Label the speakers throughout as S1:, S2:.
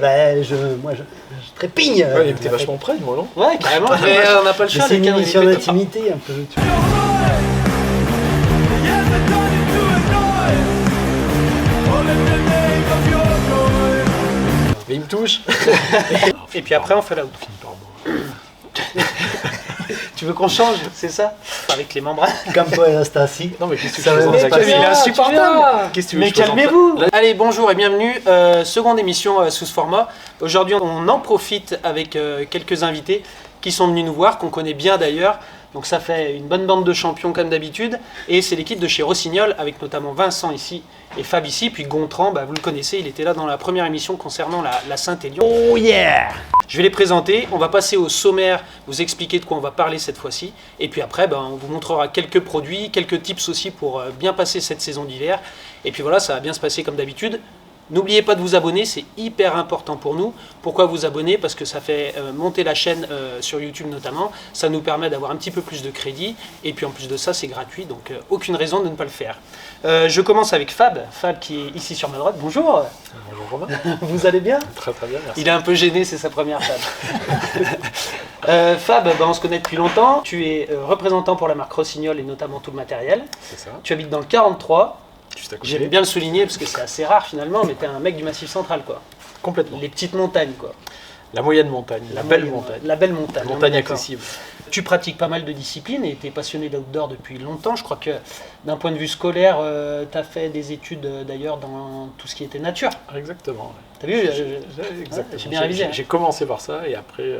S1: Moi, je trépigne.
S2: Ouais, t'es vachement près, moi, non?
S3: Ouais, carrément, mais on n'a pas le choix.
S1: C'est une émission d'intimité un peu.
S2: Mais il me touche.
S3: Et puis après, on fait la out. Tu veux qu'on change, c'est ça? Avec les membranes.
S1: Comme toi et Anastasie.
S2: Non, mais qu'est-ce que
S1: Ça
S2: tu
S1: va
S2: fais?
S1: bien se passer.
S3: Il est insupportable.
S2: Qu'est-ce que tu veux
S3: Mais
S2: que je présente
S3: calmez-vous. Allez, bonjour et bienvenue. Seconde émission sous ce format. Aujourd'hui, on en profite avec quelques invités qui sont venus nous voir, qu'on connaît bien d'ailleurs. Donc ça fait une bonne bande de champions comme d'habitude. Et c'est l'équipe de chez Rossignol, avec notamment Vincent ici et Fab ici. Puis Gontran, vous le connaissez, il était là dans la première émission concernant la Saint-Élion.
S1: Oh yeah!
S3: Je vais les présenter, on va passer au sommaire, vous expliquer de quoi on va parler cette fois-ci. Et puis après, on vous montrera quelques produits, quelques tips aussi pour bien passer cette saison d'hiver. Et puis voilà, ça va bien se passer comme d'habitude. N'oubliez pas de vous abonner, c'est hyper important pour nous. Pourquoi vous abonner? Parce que ça fait monter la chaîne sur YouTube notamment. Ça nous permet d'avoir un petit peu plus de crédit. Et puis en plus de ça, c'est gratuit, donc aucune raison de ne pas le faire. Je commence avec Fab. Fab qui est ici sur ma droite. Bonjour.
S2: Bonjour Romain.
S3: Vous allez bien?
S2: Très très bien, merci.
S3: Il est un peu gêné, c'est sa première Fab. Fab, on se connaît depuis longtemps. Tu es représentant pour la marque Rossignol et notamment tout le matériel.
S2: C'est ça.
S3: Tu habites dans le 43.
S2: Juste à côté.
S3: J'aimais bien le souligner parce que c'est assez rare finalement, mais t'es un mec du Massif Central quoi.
S2: Complètement.
S3: Les petites montagnes quoi.
S2: La moyenne montagne, la belle montagne.
S3: La belle montagne.
S2: La montagne
S3: d'accord.
S2: accessible.
S3: Tu pratiques pas mal de disciplines et tu es passionné d'outdoor depuis longtemps. Je crois que d'un point de vue scolaire, tu as fait des études d'ailleurs dans tout ce qui était nature.
S2: Exactement.
S3: T'as vu?
S2: Exactement.
S3: J'ai bien révisé.
S2: J'ai commencé par ça et après,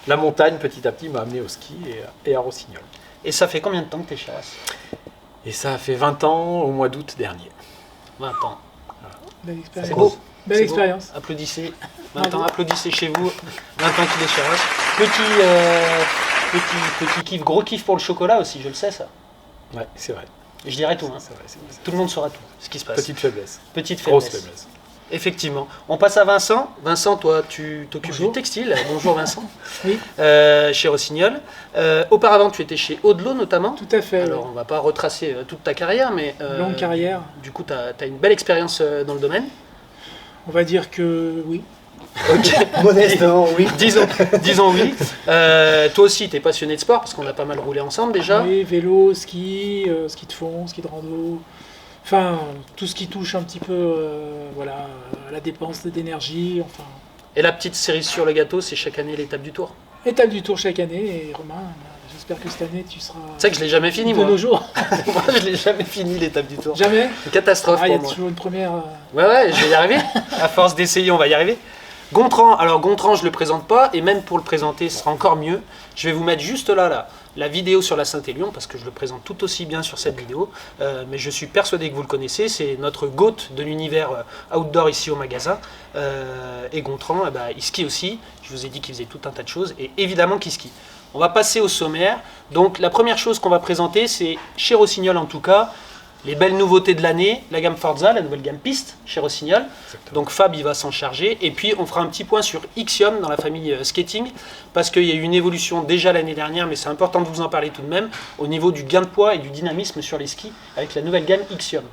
S2: la montagne petit à petit m'a amené au ski et à Rossignol.
S3: Et ça fait combien de temps que tu es chez Ross?
S2: Et ça a fait 20 ans au mois d'août dernier.
S3: 20 ans.
S4: Belle expérience.
S3: C'est beau.
S4: Belle
S3: C'est
S4: expérience.
S3: beau. Applaudissez. 20
S4: Bravo.
S3: ans, applaudissez chez vous. 20 ans qu'il est chez Ross. Petit kiff, gros kiff pour le chocolat aussi, je le sais ça.
S2: Ouais, c'est vrai.
S3: Je dirais tout. Hein.
S2: C'est vrai, c'est vrai.
S3: Tout le monde saura tout ce qui se passe.
S2: Petite faiblesse.
S3: Petite
S2: Grosse
S3: faiblesse.
S2: faiblesse.
S3: Effectivement. On passe à Vincent. Vincent, toi, tu t'occupes
S4: Bonjour.
S3: du textile. Bonjour Vincent.
S4: Oui,
S3: Chez Rossignol. Auparavant, tu étais chez Audelot notamment.
S4: tout à fait.
S3: Alors, on va pas retracer toute ta carrière, mais
S4: Longue carrière.
S3: du coup, tu as une belle expérience dans le domaine.
S4: On va dire que oui.
S3: Ok.
S1: Modestement, oui.
S3: Disons oui. Toi aussi, tu es passionné de sport parce qu'on a pas mal roulé ensemble déjà.
S4: Oui, vélo, ski, ski de fond, ski de rando. Enfin, tout ce qui touche un petit peu à la dépense d'énergie. Enfin,
S3: Et la petite cerise sur le gâteau, c'est chaque année l'étape du Tour.
S4: étape du Tour chaque année. Et Romain, j'espère que cette année tu seras
S3: C'est vrai que je l'ai jamais fini,
S4: de
S3: moi.
S4: nos jours.
S3: Moi, je l'ai jamais fini l'étape du Tour.
S4: Jamais.
S3: Une catastrophe
S4: Ah, il y a
S3: pour moi.
S4: toujours une première.
S3: Ouais, je vais y arriver. À force d'essayer, on va y arriver. Gontran, alors Gontran, je le présente pas, et même pour le présenter, ce sera encore mieux. Je vais vous mettre juste là, la vidéo sur la Saint-Élion, parce que je le présente tout aussi bien sur cette vidéo. Mais je suis persuadé que vous le connaissez, c'est notre GOAT de l'univers outdoor ici au magasin. Et Gontran, il skie aussi. Je vous ai dit qu'il faisait tout un tas de choses, et évidemment qu'il skie. On va passer au sommaire. Donc la première chose qu'on va présenter, c'est chez Rossignol en tout cas, les belles nouveautés de l'année, la gamme Forza, la nouvelle gamme piste chez Rossignol.
S2: Exactement.
S3: Donc Fab, il va s'en charger. Et puis, on fera un petit point sur Ixiom dans la famille skating, parce qu'il y a eu une évolution déjà l'année dernière, mais c'est important de vous en parler tout de même, au niveau du gain de poids et du dynamisme sur les skis, avec la nouvelle gamme Ixiom.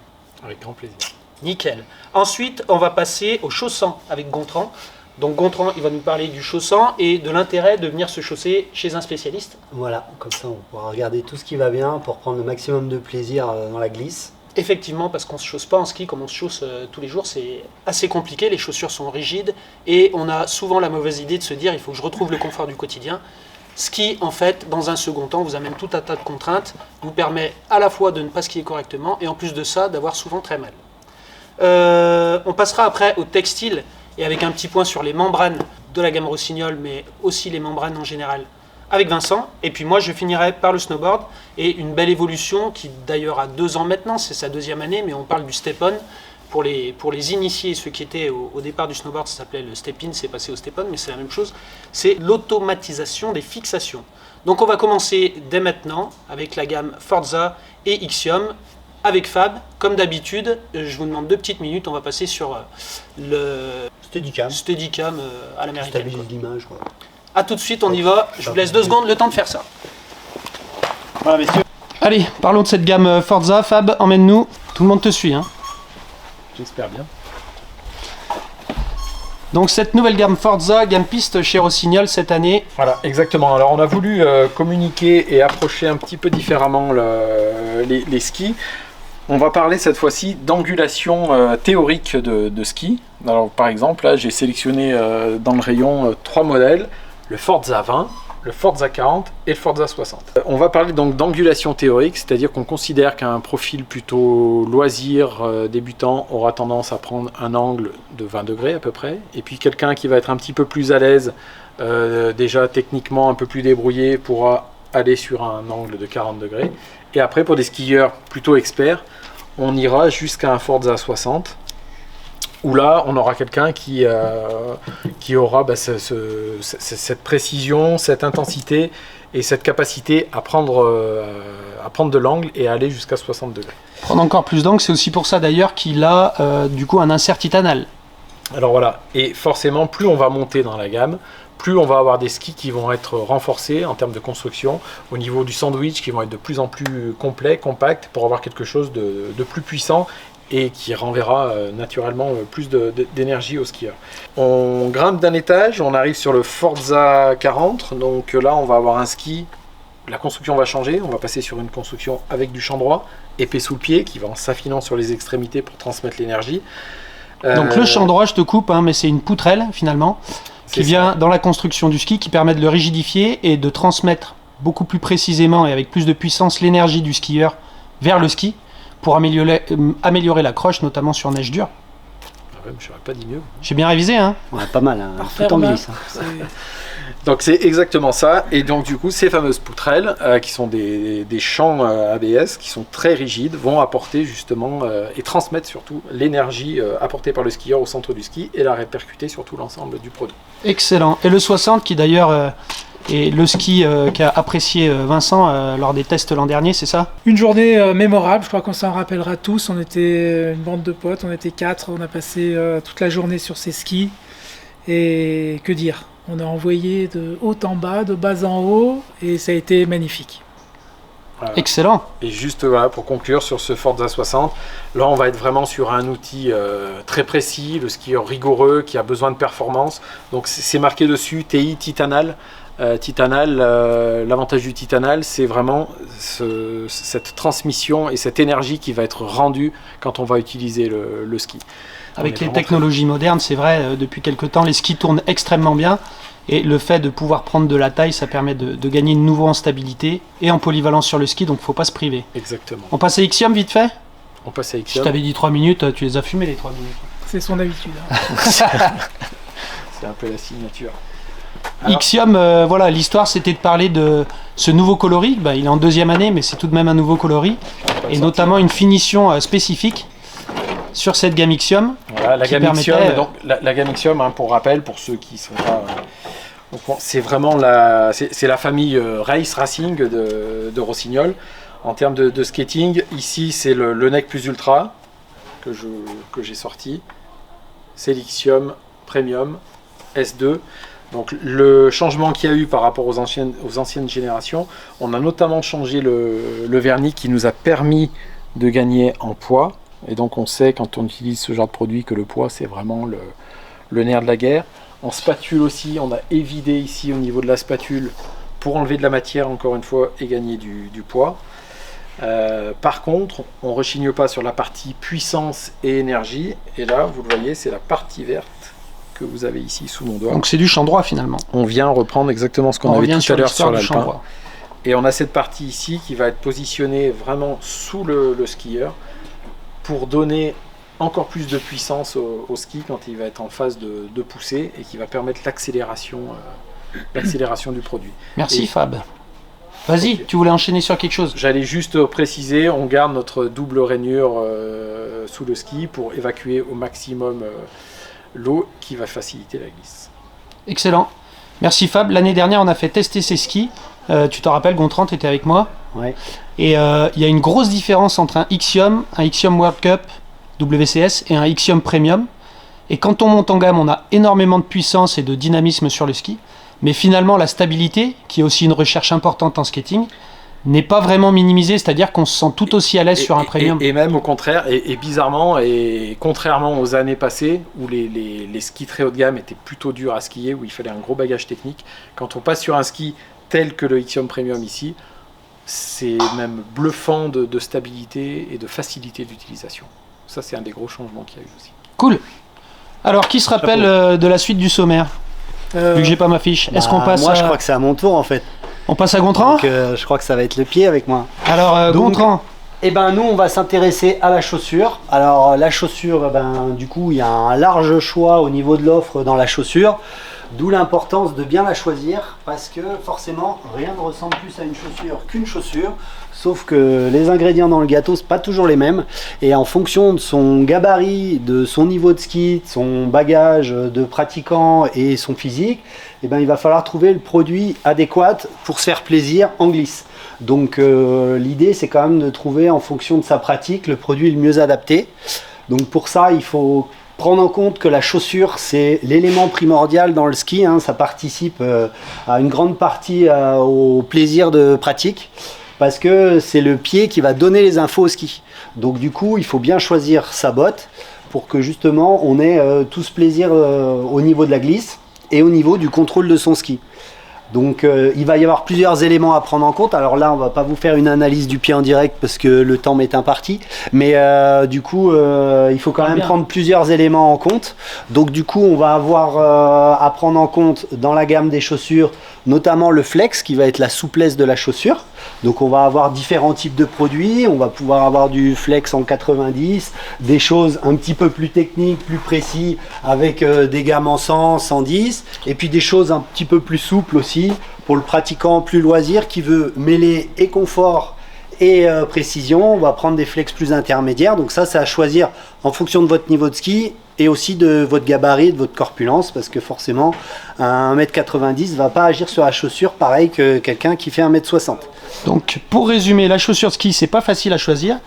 S2: Avec grand plaisir.
S3: Nickel. Ensuite, on va passer au chausson avec Gontran. Donc Gontran, il va nous parler du chausson et de l'intérêt de venir se chausser chez un spécialiste.
S1: Voilà, comme ça on pourra regarder tout ce qui va bien pour prendre le maximum de plaisir dans la glisse.
S3: Effectivement, parce qu'on ne se chausse pas en ski comme on se chausse tous les jours, c'est assez compliqué, les chaussures sont rigides et on a souvent la mauvaise idée de se dire il faut que je retrouve le confort du quotidien. Ski, en fait, dans un second temps, vous amène tout un tas de contraintes, vous permet à la fois de ne pas skier correctement et en plus de ça, d'avoir souvent très mal. On passera après au textile et avec un petit point sur les membranes de la gamme Rossignol, mais aussi les membranes en général avec Vincent. Et puis moi, je finirai par le snowboard et une belle évolution qui d'ailleurs a 2 ans maintenant, c'est sa 2e année, mais on parle du step-on. Pour les initiés, ceux qui étaient au départ du snowboard, ça s'appelait le step-in, c'est passé au step-on, mais c'est la même chose. C'est l'automatisation des fixations. Donc on va commencer dès maintenant avec la gamme Forza et Ixiom. Avec Fab, comme d'habitude, je vous demande 2 petites minutes, on va passer sur le
S1: Steadicam.
S3: Steadicam à l'américaine.
S1: Stabilise l'image, quoi.
S3: A tout de suite, on y va. Je vous laisse 2 secondes, le temps de faire ça. Voilà, messieurs. Allez, parlons de cette gamme Forza. Fab, emmène-nous. Tout le monde te suit. Hein.
S2: J'espère bien.
S3: Donc cette nouvelle gamme Forza, gamme piste chez Rossignol cette année.
S2: Voilà, exactement. Alors on a voulu communiquer et approcher un petit peu différemment les skis. On va parler cette fois-ci d'angulation théorique de ski. Alors par exemple, là j'ai sélectionné dans le rayon 3 modèles, le Forza 20, le Forza 40 et le Forza 60. On va parler donc d'angulation théorique, c'est-à-dire qu'on considère qu'un profil plutôt loisir débutant aura tendance à prendre un angle de 20 degrés à peu près, et puis quelqu'un qui va être un petit peu plus à l'aise, déjà techniquement un peu plus débrouillé, pourra aller sur un angle de 40 degrés. Et après, pour des skieurs plutôt experts, on ira jusqu'à un Forza 60, où là, on aura quelqu'un qui aura cette précision, cette intensité et cette capacité à prendre de l'angle et à aller jusqu'à 60 degrés.
S3: Prendre encore plus d'angle, c'est aussi pour ça d'ailleurs qu'il a du coup un insert titanal.
S2: Alors voilà, et forcément, plus on va monter dans la gamme, plus on va avoir des skis qui vont être renforcés en termes de construction, au niveau du sandwich, qui vont être de plus en plus complets, compacts, pour avoir quelque chose de plus puissant et qui renverra naturellement plus d'énergie aux skieurs. On grimpe d'un étage, on arrive sur le Forza 40, donc là on va avoir un ski, la construction va changer, on va passer sur une construction avec du champ droit, épais sous le pied, qui va en s'affinant sur les extrémités pour transmettre l'énergie.
S3: Donc le champ droit, je te coupe, mais c'est une poutrelle finalement, qui vient dans la construction du ski, qui permet de le rigidifier et de transmettre beaucoup plus précisément et avec plus de puissance l'énergie du skieur vers le ski pour améliorer l'accroche, notamment sur neige dure.
S2: Ah ouais, je n'aurais pas dit mieux.
S3: J'ai bien révisé, hein.
S1: Ouais, pas mal, hein.
S4: Parfait,
S1: Tout en
S4: Romain.
S1: glisse, hein.
S2: Donc c'est exactement ça, et donc du coup ces fameuses poutrelles qui sont des champs ABS qui sont très rigides vont apporter justement et transmettre surtout l'énergie apportée par le skieur au centre du ski et la répercuter sur tout l'ensemble du produit.
S3: Excellent. Et le 60 qui d'ailleurs est le ski qu'a apprécié Vincent lors des tests l'an dernier, c'est ça?
S4: Une journée mémorable, je crois qu'on s'en rappellera tous. On était une bande de potes, on était 4, on a passé toute la journée sur ces skis. Et que dire? On a envoyé de haut en bas, de bas en haut, et ça a été magnifique.
S2: Voilà.
S3: Excellent.
S2: Et juste voilà, pour conclure sur ce Forza 60, là on va être vraiment sur un outil très précis, le skieur rigoureux qui a besoin de performance. Donc c'est marqué dessus TI Titanal. L'avantage du Titanal, c'est vraiment cette transmission et cette énergie qui va être rendue quand on va utiliser le ski.
S3: Avec les technologies modernes, c'est vrai, depuis quelques temps, les skis tournent extrêmement bien. Et le fait de pouvoir prendre de la taille, ça permet de gagner de nouveau en stabilité et en polyvalence sur le ski, donc il ne faut pas se priver.
S2: Exactement.
S3: On passe à Ixiom vite fait?
S2: On passe à
S3: Je
S2: Ixiom.
S3: t'avais dit 3 minutes, tu les as fumées les 3 minutes.
S4: C'est son habitude. Hein.
S2: C'est un peu la signature. Alors,
S3: Ixiom, voilà, l'histoire c'était de parler de ce nouveau coloris. Bah, il est en 2e année, mais c'est tout de même un nouveau coloris. Et notamment une finition spécifique sur cette gamme Ixiom.
S2: Voilà, la
S3: qui
S2: gamme Ixiom,
S3: permettait,
S2: donc, la gamme Ixiom, hein, pour rappel, pour ceux qui sont pas... donc, bon, c'est vraiment c'est la famille Race Racing de Rossignol. En termes de skating, ici c'est le Neck Plus Ultra que j'ai sorti. C'est l'Ixiom Premium S2. Donc le changement qu'il y a eu par rapport aux anciennes générations, on a notamment changé le vernis qui nous a permis de gagner en poids. Et donc on sait quand on utilise ce genre de produit que le poids c'est vraiment le nerf de la guerre. En spatule aussi, on a évidé ici au niveau de la spatule pour enlever de la matière encore une fois et gagner du poids. Par contre, on ne rechigne pas sur la partie puissance et énergie. Et là, vous le voyez, c'est la partie verte que vous avez ici sous mon doigt.
S3: Donc c'est du champ droit finalement.
S2: On vient reprendre exactement ce qu'on avait tout à l'heure sur
S3: du champ
S2: l'alpin.
S3: droit.
S2: Et on a cette partie ici qui va être positionnée vraiment sous le skieur pour donner encore plus de puissance au ski quand il va être en phase de poussée et qui va permettre l'accélération du produit.
S3: Merci
S2: Et-
S3: Fab. Vas-y,
S2: Ok.
S3: tu voulais enchaîner sur quelque chose?
S2: J'allais juste préciser, on garde notre double rainure sous le ski pour évacuer au maximum l'eau qui va faciliter la glisse.
S3: Excellent. Merci Fab. L'année dernière, on a fait tester ces skis. Tu t'en rappelles, Gontran, tu étais avec moi.
S1: Ouais.
S3: Et il y a une grosse différence entre un Ixiom World Cup WCS et un Ixiom Premium. Et quand on monte en gamme, on a énormément de puissance et de dynamisme sur le ski. Mais finalement, la stabilité, qui est aussi une recherche importante en skating, n'est pas vraiment minimisé, c'est-à-dire qu'on se sent tout aussi à l'aise sur un premium.
S2: Et même au contraire, et bizarrement, et contrairement aux années passées où les skis très haut de gamme étaient plutôt durs à skier, où il fallait un gros bagage technique, quand on passe sur un ski tel que le Ixiom Premium ici, c'est même bluffant de stabilité et de facilité d'utilisation. Ça, c'est un des gros changements qu'il y a eu aussi.
S3: Cool. Alors, qui se rappelle de la suite du sommaire Vu que j'ai pas ma fiche. Est-ce qu'on passe
S1: Moi, je crois que c'est à mon tour en fait.
S3: On passe à Gontran.
S1: Donc, je crois que ça va être le pied avec moi.
S3: Alors,
S1: Donc,
S3: Gontran.
S1: Eh ben, nous, on va s'intéresser à la chaussure. Alors, la chaussure, du coup, il y a un large choix au niveau de l'offre dans la chaussure. D'où l'importance de bien la choisir parce que forcément, rien ne ressemble plus à une chaussure qu'une chaussure. Sauf que les ingrédients dans le gâteau, c'est pas toujours les mêmes. Et en fonction de son gabarit, de son niveau de ski, de son bagage de pratiquant et son physique, eh ben, il va falloir trouver le produit adéquat pour se faire plaisir en glisse. Donc l'idée, c'est quand même de trouver en fonction de sa pratique le produit le mieux adapté. Donc pour ça, il faut prendre en compte que la chaussure, c'est l'élément primordial dans le ski. Ça participe à une grande partie au plaisir de pratique. Parce que c'est le pied qui va donner les infos au ski. Donc du coup, il faut bien choisir sa botte pour que justement on ait tout ce plaisir au niveau de la glisse et au niveau du contrôle de son ski. Donc il va y avoir plusieurs éléments à prendre en compte. Alors là, on va pas vous faire une analyse du pied en direct parce que le temps m'est imparti. Mais du coup, il faut quand même prendre plusieurs éléments en compte. Donc du coup, on va avoir à prendre en compte dans la gamme des chaussures, notamment le flex qui va être la souplesse de la chaussure. Donc on va avoir différents types de produits. On va pouvoir avoir du flex en 90, des choses un petit peu plus techniques, plus précis avec des gammes en 100, 110 et puis des choses un petit peu plus souples aussi pour le pratiquant plus loisir qui veut mêler et confort et précision. On va prendre des flex plus intermédiaires. Donc ça, c'est à choisir en fonction de votre niveau de ski et aussi de votre gabarit, de votre corpulence, parce que forcément, un 1m90 ne va pas agir sur la chaussure pareil que quelqu'un qui fait 1m60.
S3: Donc, pour résumer, la chaussure ski, c'est pas facile à choisir.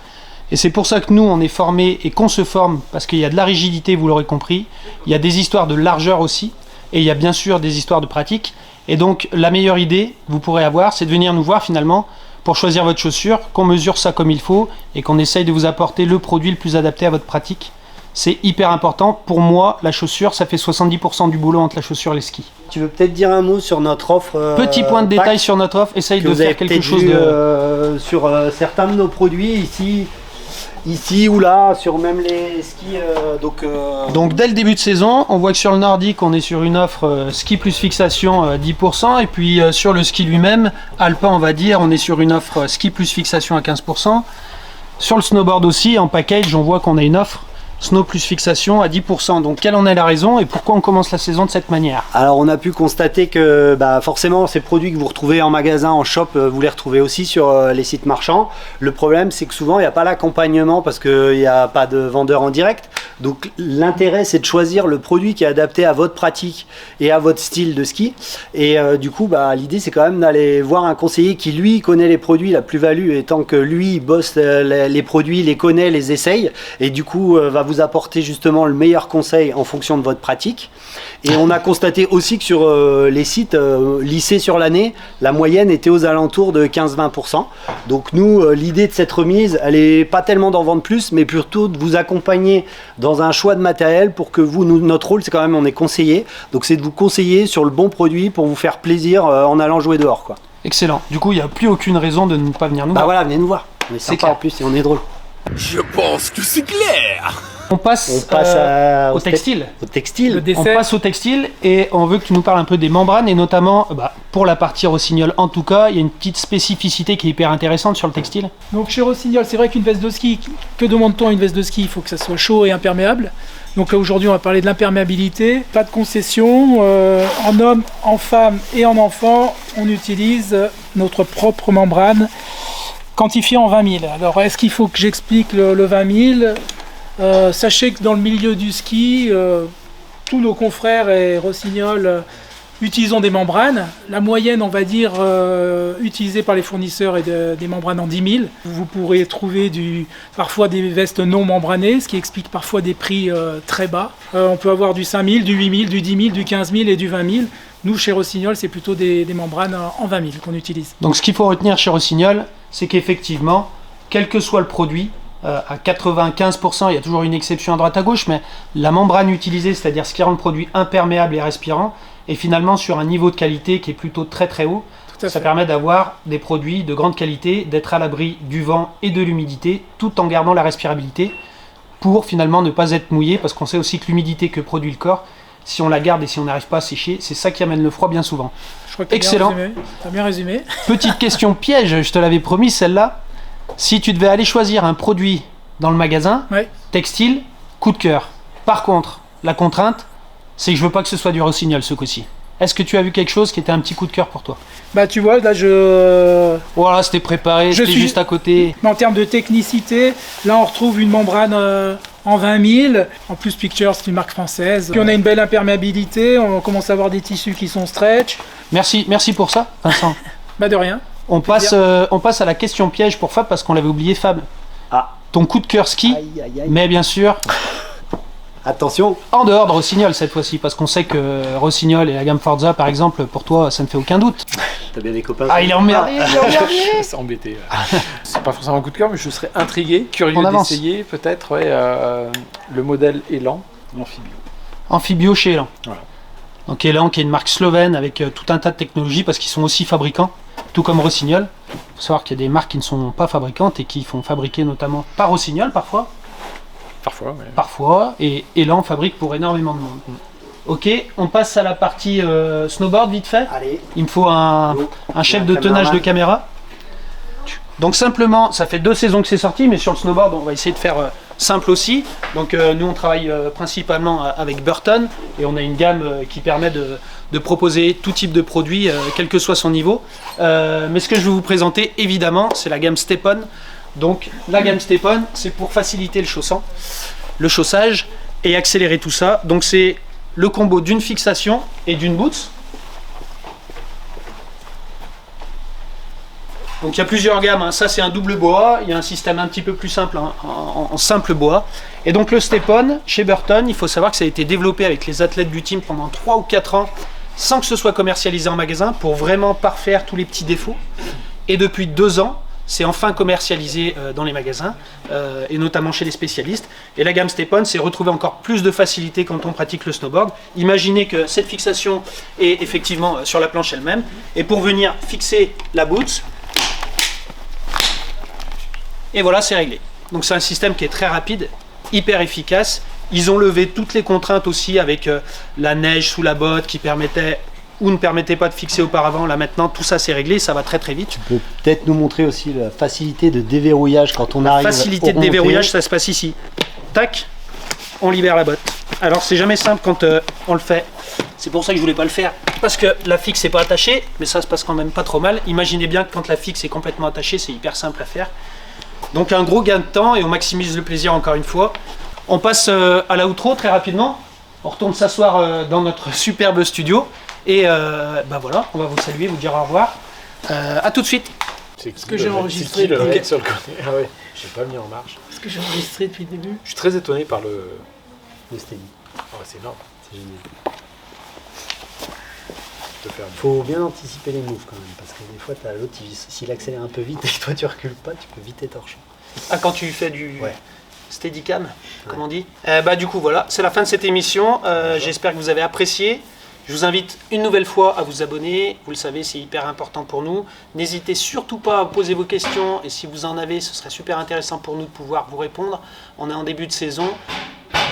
S3: Et c'est pour ça que nous, on est formés et qu'on se forme, parce qu'il y a de la rigidité, vous l'aurez compris. Il y a des histoires de largeur aussi. Et il y a bien sûr des histoires de pratique. Et donc, la meilleure idée que vous pourrez avoir, c'est de venir nous voir finalement pour choisir votre chaussure, qu'on mesure ça comme il faut et qu'on essaye de vous apporter le produit le plus adapté à votre pratique. C'est hyper important. Pour moi, la chaussure, ça fait 70% du boulot entre la chaussure et les skis.
S1: Tu veux peut-être dire un mot sur notre offre
S3: Petit point de détail sur notre offre. Essaye de faire quelque chose de...
S1: sur certains de nos produits ici ou là, sur même les skis.
S3: Donc dès le début de saison, on voit que sur le nordique, on est sur une offre ski plus fixation 10%. Et puis sur le ski lui-même, alpin, on va dire, on est sur une offre ski plus fixation à 15%. Sur le snowboard aussi, en package, on voit qu'on a une offre snow plus fixation à 10%. Donc quelle en est la raison et pourquoi on commence la saison de cette manière?
S1: Alors on a pu constater que forcément ces produits que vous retrouvez en magasin, en shop, vous les retrouvez aussi sur les sites marchands. Le problème c'est que souvent il n'y a pas l'accompagnement parce qu'il n'y a pas de vendeur en direct. Donc l'intérêt c'est de choisir le produit qui est adapté à votre pratique et à votre style de ski. Et du coup l'idée c'est quand même d'aller voir un conseiller qui lui connaît les produits, la plus-value étant que lui bosse les produits, les connaît, les essaye et du coup va vous apporter justement le meilleur conseil en fonction de votre pratique. Et on a constaté aussi que sur les sites lissés sur l'année, la moyenne était aux alentours de 15-20%. Donc nous, l'idée de cette remise, elle n'est pas tellement d'en vendre plus, mais plutôt de vous accompagner dans un choix de matériel pour que vous, notre rôle, c'est quand même, on est conseiller. Donc c'est de vous conseiller sur le bon produit pour vous faire plaisir en allant jouer dehors, quoi.
S3: Excellent. Du coup, il n'y a plus aucune raison de ne pas venir nous voir.
S1: Voilà, venez nous voir. On est sympa
S3: clair.
S1: En plus et on est drôle.
S5: Je pense que c'est clair.
S3: On passe,
S1: au
S3: textile.
S1: Au textile.
S3: On passe au textile et on veut que tu nous parles un peu des membranes et notamment pour la partie Rossignol en tout cas, il y a une petite spécificité qui est hyper intéressante sur le textile.
S4: Donc chez Rossignol, c'est vrai qu'une veste de ski, que demande-t-on à une veste de ski? Il faut que ça soit chaud et imperméable. Donc là aujourd'hui on va parler de l'imperméabilité. Pas de concession, en homme, en femme et en enfant, on utilise notre propre membrane quantifiée en 20 000. Alors est-ce qu'il faut que j'explique le 20 000? Sachez que dans le milieu du ski, tous nos confrères et Rossignol utilisons des membranes. La moyenne, on va dire, utilisée par les fournisseurs est des membranes en 10 000. Vous pourrez trouver parfois des vestes non membranées, ce qui explique parfois des prix très bas. On peut avoir du 5 000, du 8 000, du 10 000, du 15 000 et du 20 000. Nous, chez Rossignol, c'est plutôt des membranes en 20 000 qu'on utilise.
S6: Donc ce qu'il faut retenir chez Rossignol, c'est qu'effectivement, quel que soit le produit, à 95%, il y a toujours une exception à droite à gauche, mais la membrane utilisée, c'est-à-dire ce qui rend le produit imperméable et respirant, est finalement sur un niveau de qualité qui est plutôt très très haut. Ça permet d'avoir des produits de grande qualité, d'être à l'abri du vent et de l'humidité, tout en gardant la respirabilité, pour finalement ne pas être mouillé, parce qu'on sait aussi que l'humidité que produit le corps, si on la garde et si on n'arrive pas à sécher, c'est ça qui amène le froid bien souvent.
S4: Je crois que
S6: excellent.
S4: T'as bien résumé.
S6: Petite question piège, je te l'avais promis celle-là. Si tu devais aller choisir un produit dans le magasin,
S4: Ouais.
S6: textile, coup de cœur. Par contre, la contrainte, c'est que je veux pas que ce soit du Rossignol ce coup-ci. Est-ce que tu as vu quelque chose qui était un petit coup de cœur pour toi?
S4: Bah tu vois, là
S6: Voilà, c'était préparé,
S4: Je
S6: c'était
S4: suis-
S6: juste à côté.
S4: en termes de technicité, là on retrouve une membrane en 20 000. En plus, Picture, c'est une marque française. Puis on a une belle imperméabilité, on commence à avoir des tissus qui sont stretch.
S6: Merci pour ça, Vincent.
S4: Bah de rien.
S6: On passe à la question piège pour Fab parce qu'on l'avait oublié, Fab.
S1: Ah.
S6: Ton coup de cœur ski,
S1: Aïe, aïe, aïe.
S6: mais bien sûr
S1: Attention.
S6: en dehors de Rossignol cette fois-ci, parce qu'on sait que Rossignol et la gamme Forza, par exemple, pour toi, ça ne fait aucun doute.
S1: T'as bien des copains.
S6: Ah, il est emmerdé, il est emmerdé.
S2: C'est embêté. C'est pas forcément un coup de cœur, mais je serais intrigué, curieux
S6: On avance.
S2: d'essayer peut-être le modèle Elan amphibio.
S6: Amphibio chez Elan.
S2: Voilà.
S6: Donc Elan qui est une marque slovène avec tout un tas de technologies parce qu'ils sont aussi fabricants, tout comme Rossignol. Il faut savoir qu'il y a des marques qui ne sont pas fabricantes et qui font fabriquer notamment par Rossignol parfois, et Elan fabrique pour énormément de monde. Ok, on passe à la partie snowboard vite fait.
S1: Allez.
S6: Il me faut un chef
S1: Un
S6: de tenage de
S1: caméraman.
S6: caméra. Donc simplement, ça fait 2 saisons que c'est sorti, mais sur le snowboard, on va essayer de faire simple aussi. Donc nous, on travaille principalement avec Burton, et on a une gamme qui permet de proposer tout type de produit, quel que soit son niveau. Mais ce que je vais vous présenter, évidemment, c'est la gamme Stepon. Donc la gamme Stepon, c'est pour faciliter le chaussage et accélérer tout ça. Donc c'est le combo d'une fixation et d'une boots. Donc il y a plusieurs gammes, hein. Ça c'est un double boa, il y a un système un petit peu plus simple hein, en simple boa. Et donc le Stepon, chez Burton, il faut savoir que ça a été développé avec les athlètes du team pendant 3 ou 4 ans, sans que ce soit commercialisé en magasin, pour vraiment parfaire tous les petits défauts. Et depuis 2 ans, c'est enfin commercialisé dans les magasins, et notamment chez les spécialistes. Et la gamme Stepon s'est retrouvée encore plus de facilité quand on pratique le snowboard. Imaginez que cette fixation est effectivement sur la planche elle-même, et pour venir fixer la boots, et voilà, c'est réglé. Donc c'est un système qui est très rapide, hyper efficace. Ils ont levé toutes les contraintes aussi avec la neige sous la botte qui permettait ou ne permettait pas de fixer auparavant. Là maintenant, tout ça c'est réglé, ça va très très vite.
S1: Tu peux peut-être nous montrer aussi la facilité de déverrouillage quand on arrive.
S6: Facilité de
S1: au
S6: déverrouillage,
S1: remontée.
S6: ça se passe ici. Tac, on libère la botte. Alors c'est jamais simple quand on le fait. C'est pour ça que je voulais pas le faire, parce que la fixe n'est pas attachée, mais ça se passe quand même pas trop mal. Imaginez bien que quand la fixe est complètement attachée, c'est hyper simple à faire. Donc un gros gain de temps et on maximise le plaisir encore une fois. On passe à la outro très rapidement. On retourne s'asseoir dans notre superbe studio. Et bah voilà, on va vous saluer, vous dire au revoir. À tout de suite.
S2: Ce
S4: que j'ai enregistré
S2: le
S4: le-
S2: mec sur le côté. Ah ouais, j'ai pas mis en marche.
S4: Ce que j'ai enregistré depuis le début.
S2: Je suis très étonné par le.
S1: Le steady.
S2: Oh, c'est énorme.
S1: C'est génial.
S2: De faire
S1: Faut bien anticiper les moves quand même, parce que des fois, t'as l'autre, s'il accélère un peu vite et que toi tu recules pas, tu peux vite étorcher.
S6: Ah, quand tu fais du
S1: Ouais.
S6: steadicam, comme on dit. Bah du coup voilà, c'est la fin de cette émission. J'espère que vous avez apprécié. Je vous invite une nouvelle fois à vous abonner. Vous le savez, c'est hyper important pour nous. N'hésitez surtout pas à poser vos questions. Et si vous en avez, ce serait super intéressant pour nous de pouvoir vous répondre. On est en début de saison.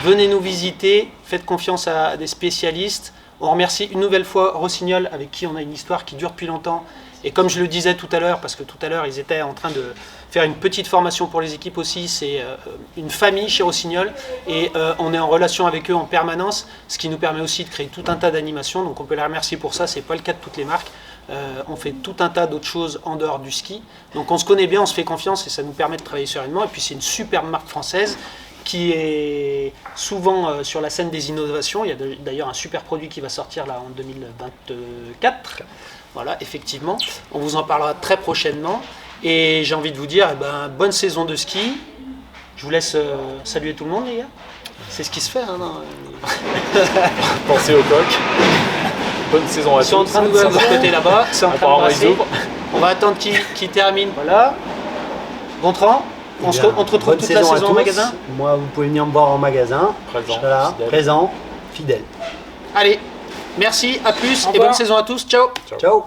S6: Venez nous visiter. Faites confiance à des spécialistes. On remercie une nouvelle fois Rossignol, avec qui on a une histoire qui dure depuis longtemps. Et comme je le disais tout à l'heure, parce que tout à l'heure ils étaient en train de faire une petite formation pour les équipes aussi, c'est une famille chez Rossignol et on est en relation avec eux en permanence, ce qui nous permet aussi de créer tout un tas d'animations, donc on peut les remercier pour ça, c'est pas le cas de toutes les marques. On fait tout un tas d'autres choses en dehors du ski, donc on se connaît bien, on se fait confiance et ça nous permet de travailler sereinement, et puis c'est une superbe marque française qui est souvent sur la scène des innovations. Il y a d'ailleurs un super produit qui va sortir là en 2024. Voilà, effectivement. On vous en parlera très prochainement. Et j'ai envie de vous dire, bonne saison de ski. Je vous laisse saluer tout le monde, les gars. C'est ce qui se fait. Hein,
S2: Pensez au coq. Bonne saison à tous.
S6: Ils sont en train de voir de l'autre côté là-bas. C'est en train de brasser. On va attendre qu'ils terminent. Voilà. Gontran, on te retrouve toute la saison au magasin.
S1: Moi, vous pouvez venir me voir en magasin.
S2: Présent,
S1: Voilà,
S2: fidèle.
S1: présent, fidèle.
S6: Allez, merci, à plus
S4: Au
S6: et bonne
S4: revoir.
S6: saison à tous. Ciao.
S1: Ciao.